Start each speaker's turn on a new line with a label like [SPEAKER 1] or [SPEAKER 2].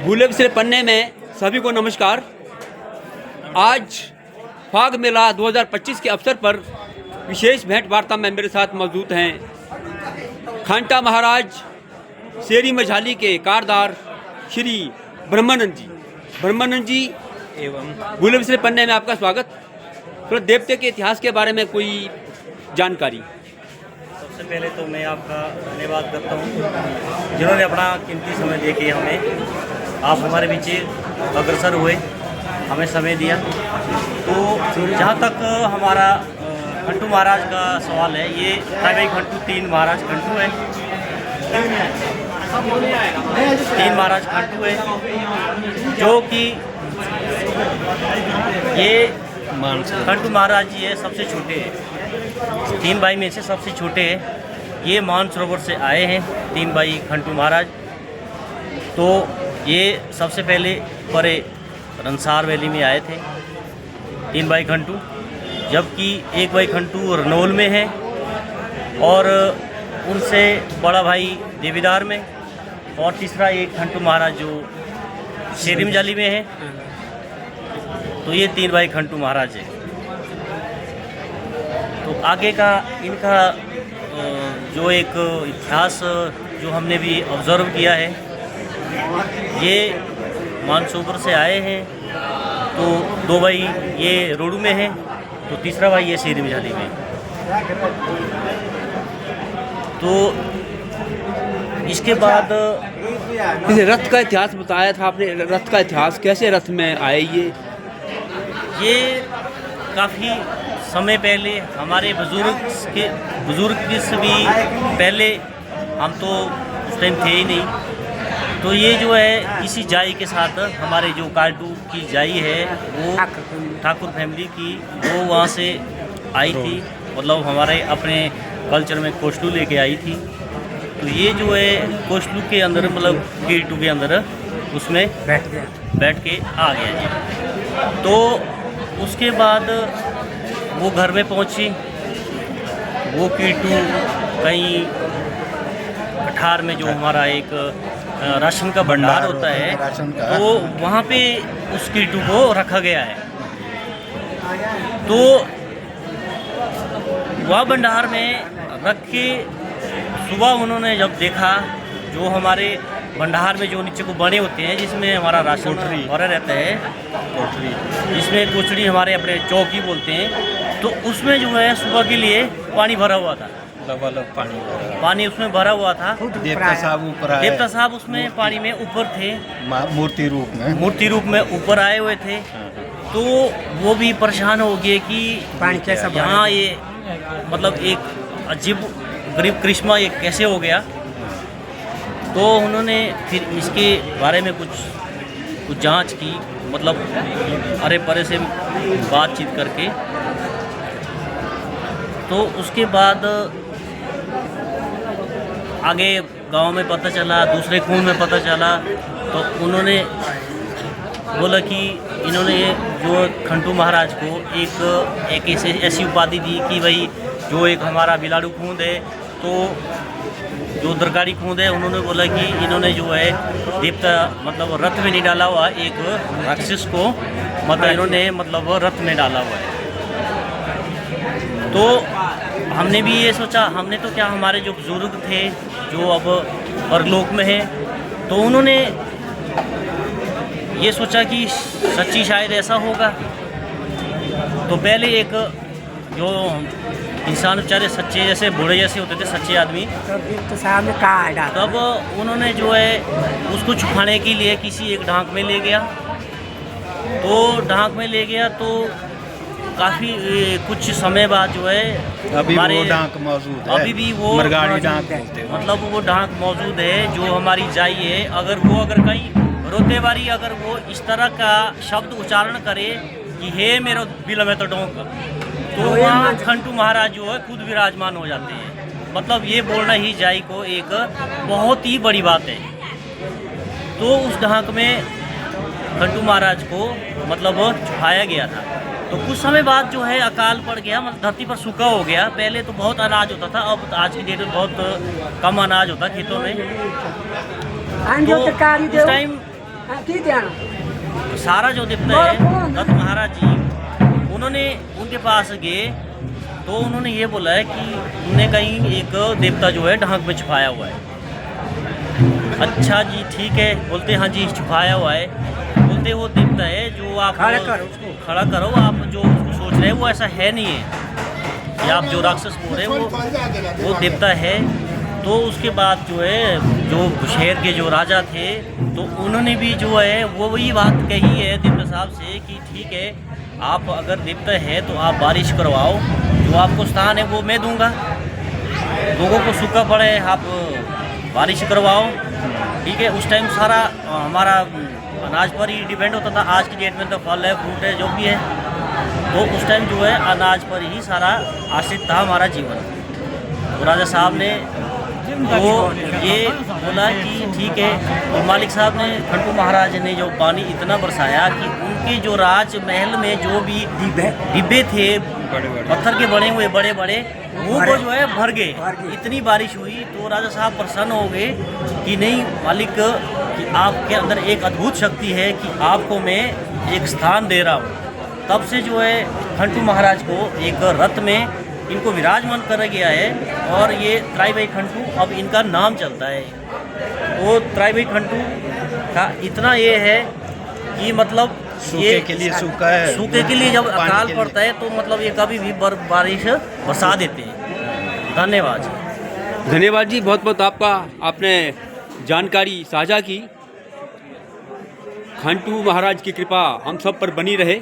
[SPEAKER 1] भूले बिसरे पन्ने में सभी को नमस्कार। आज फाग मेला 2025 के अवसर पर विशेष भेंट वार्ता में मेरे साथ मौजूद हैं खांटा महाराज शेरी मझाली के कारदार श्री ब्रह्मानंद जी एवं भूले बिसरे पन्ने में आपका स्वागत। थोड़ा देवते के इतिहास के बारे में कोई जानकारी।
[SPEAKER 2] सबसे पहले तो मैं आपका धन्यवाद करता हूँ जिन्होंने अपना कीमती समय दे के आप हमारे बीच अग्रसर हुए, हमें समय दिया। तो जहाँ तक हमारा खंटू महाराज का सवाल है, ये भाई खंटू 3 महाराज खंटू है, 3 महाराज खंटू है, जो कि ये खंटू महाराज जी है, सबसे छोटे हैं, 3 भाई में से सबसे छोटे हैं। ये मानसरोवर से आए हैं 3 भाई खंटू महाराज। तो ये सबसे पहले परे रनसार वैली में आए थे 3 भाई खंटू, जबकि 1 भाई खंटू रनौल में है और उनसे बड़ा भाई देवीदार में, और तीसरा एक खंटू महाराज जो शेरी मझाली में है। तो ये 3 भाई खंटू महाराज है। तो आगे का इनका जो एक इतिहास जो हमने भी ऑब्ज़र्व किया है, ये मानसरोवर से आए हैं। तो 2 भाई ये रोडू में हैं, तो तीसरा भाई ये शेरी मझाली में। तो इसके बाद
[SPEAKER 1] जैसे रथ का इतिहास बताया था आपने, रथ का इतिहास कैसे रथ में आए
[SPEAKER 2] ये काफ़ी समय पहले हमारे बुजुर्ग से भी पहले, हम तो उस टाइम थे ही नहीं। तो ये जो है इसी जाई के साथ हमारे जो काल्टू की जाई है वो ठाकुर फैमिली की, वो वहाँ से आई थी, मतलब हमारे अपने कल्चर में कोस्टू लेके आई थी। तो ये जो है कोस्टू के अंदर, मतलब कीटू के अंदर उसमें बैठ के आ गया जी। तो उसके बाद वो घर में पहुंची, वो कीटू कहीं पठार में जो हमारा एक राशन का भंडार होता है, तो वहाँ पे उस कीटू को रखा गया है। तो वह भंडार में रख के सुबह उन्होंने जब देखा, जो हमारे भंडार में जो नीचे को बने होते हैं जिसमें हमारा राशन भरा रहता है, जिसमें कोचड़ी हमारे अपने चौकी बोलते हैं, तो उसमें जो है सुबह के लिए पानी भरा हुआ था, पानी उसमें भरा हुआ था। देवता साहब उसमें पानी में ऊपर थे, मूर्ति रूप में ऊपर आए हुए थे। तो वो भी परेशान हो गए कि पानी कैसा यहाँ, ये मतलब एक अजीब गरीब करिश्मा ये कैसे हो गया। तो उन्होंने फिर इसके बारे में कुछ जांच की, मतलब अरे परे से बातचीत करके। तो उसके बाद आगे गांव में पता चला, दूसरे खून में पता चला, तो उन्होंने बोला कि इन्होंने जो खंटू महाराज को एक ऐसी उपाधि दी कि भाई जो एक हमारा बिलाड़ू खूंद है, तो जो दरगारी खूंद है, उन्होंने बोला कि इन्होंने जो है देवता मतलब रथ में नहीं डाला हुआ, एक राक्षस को मतलब इन्होंने मतलब रथ में डाला हुआ है। तो हमने भी ये सोचा, हमने तो क्या, हमारे जो बुजुर्ग थे जो अब परलोक में हैं, तो उन्होंने ये सोचा कि सच्ची शायद ऐसा होगा। तो पहले एक जो इंसान बेचारे सच्चे जैसे बूढ़े जैसे होते थे, सच्चे आदमी, तब उन्होंने जो है उसको छुपाने के लिए किसी एक ढांक में ले गया। तो ढांक में ले गया तो काफ़ी कुछ समय बाद जो है
[SPEAKER 3] अभी वो ढांक मौजूद है,
[SPEAKER 2] अभी भी वो
[SPEAKER 3] मरगाड़ी ढांक बोलते हैं,
[SPEAKER 2] मतलब वो ढांक मौजूद है जो हमारी जाई है। अगर कहीं रोते बारी अगर वो इस तरह का शब्द उच्चारण करे कि हे मेरा बिल में तो डोंक, तो वहाँ खंटू महाराज जो है खुद विराजमान हो जाते हैं। मतलब ये बोलना ही जाई को एक बहुत ही बड़ी बात है। तो उस ढांक में खंटू महाराज को मतलब छुपाया गया था। तो कुछ समय बाद जो है अकाल पड़ गया, मतलब धरती पर सूखा हो गया। पहले तो बहुत अनाज होता था, अब आज की डेट में बहुत कम अनाज होता खेतों में। तो उस टाइम सारा जो देवता है दत्त महाराज जी, उन्होंने उनके पास गए तो उन्होंने ये बोला है कि उन्हें कहीं एक देवता जो है ढांक में छुपाया हुआ है। अच्छा जी ठीक है, बोलते हाँ जी छुपाया हुआ है। बोलते वो देवता है जो आप खड़ा करो, आप जो सोच रहे हैं वो ऐसा है नहीं है, या आप जो राक्षस बोल रहे हैं वो देवता है। तो उसके बाद जो है जो शहर के जो राजा थे तो उन्होंने भी जो है वो वही बात कही है देवता साहब से कि ठीक है, आप अगर देवता है तो आप बारिश करवाओ, जो आपको स्थान है वो मैं दूंगा, लोगों को सूखा पड़े आप बारिश करवाओ। ठीक है, उस टाइम सारा हमारा अनाज पर ही डिपेंड होता था। आज की डेट में तो फल है, फ्रूट है, जो भी है, तो उस टाइम जो है अनाज पर ही सारा आश्रित था हमारा जीवन। तो राजा साहब ने तो ये बोला कि ठीक है, तो मालिक साहब ने खंडू महाराज ने जो पानी इतना बरसाया कि उनके जो राज महल में जो भी डिब्बे थे पत्थर के बने हुए बड़े बड़े, वो जो है भर गए। इतनी बारिश हुई तो राजा साहब प्रसन्न हो गए कि नहीं मालिक, कि आपके अंदर एक अद्भुत शक्ति है कि आपको मैं एक स्थान दे रहा हूँ। तब से जो है खंडू महाराज को एक रथ में इनको विराजमान करा गया है और ये त्राईबाई खंडू अब इनका नाम चलता है। वो त्राईबाई खंडू का इतना ये है कि मतलब
[SPEAKER 3] सूखे के लिए सूखा है,
[SPEAKER 2] सूखे के लिए जब अकाल पड़ता है तो मतलब ये कभी भी बारिश बरसा देते हैं। धन्यवाद
[SPEAKER 1] धन्यवाद जी, बहुत बहुत आपका, आपने जानकारी साझा की। खंडू महाराज की कृपा हम सब पर बनी रहे।